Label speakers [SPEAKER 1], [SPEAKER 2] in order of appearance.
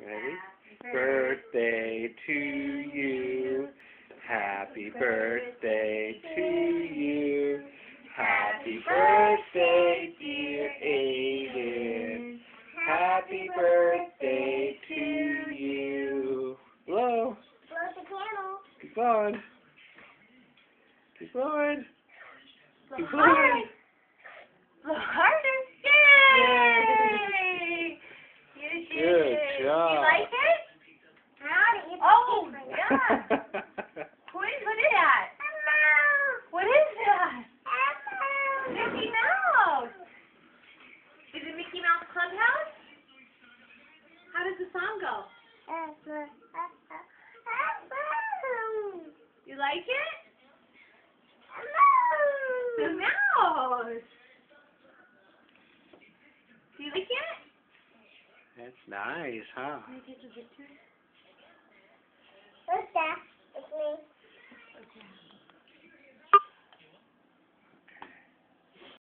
[SPEAKER 1] Ready? Birthday to you. Happy birthday to you. Happy birthday, dear Aiden. Happy birthday to you. Blow.
[SPEAKER 2] Blow the candle.
[SPEAKER 1] Keep going. Keep going.
[SPEAKER 2] Blow
[SPEAKER 1] Keep
[SPEAKER 2] hard.
[SPEAKER 1] going.
[SPEAKER 2] Blow harder. Yay!
[SPEAKER 1] Good job.
[SPEAKER 2] You like it? Oh, yeah. Who did you put it at? What is that? Mickey Mouse. Is it Mickey Mouse Clubhouse? How does the song go? You like it? The mouse. Do you like it?
[SPEAKER 1] That's nice, huh?
[SPEAKER 2] Can I take a picture?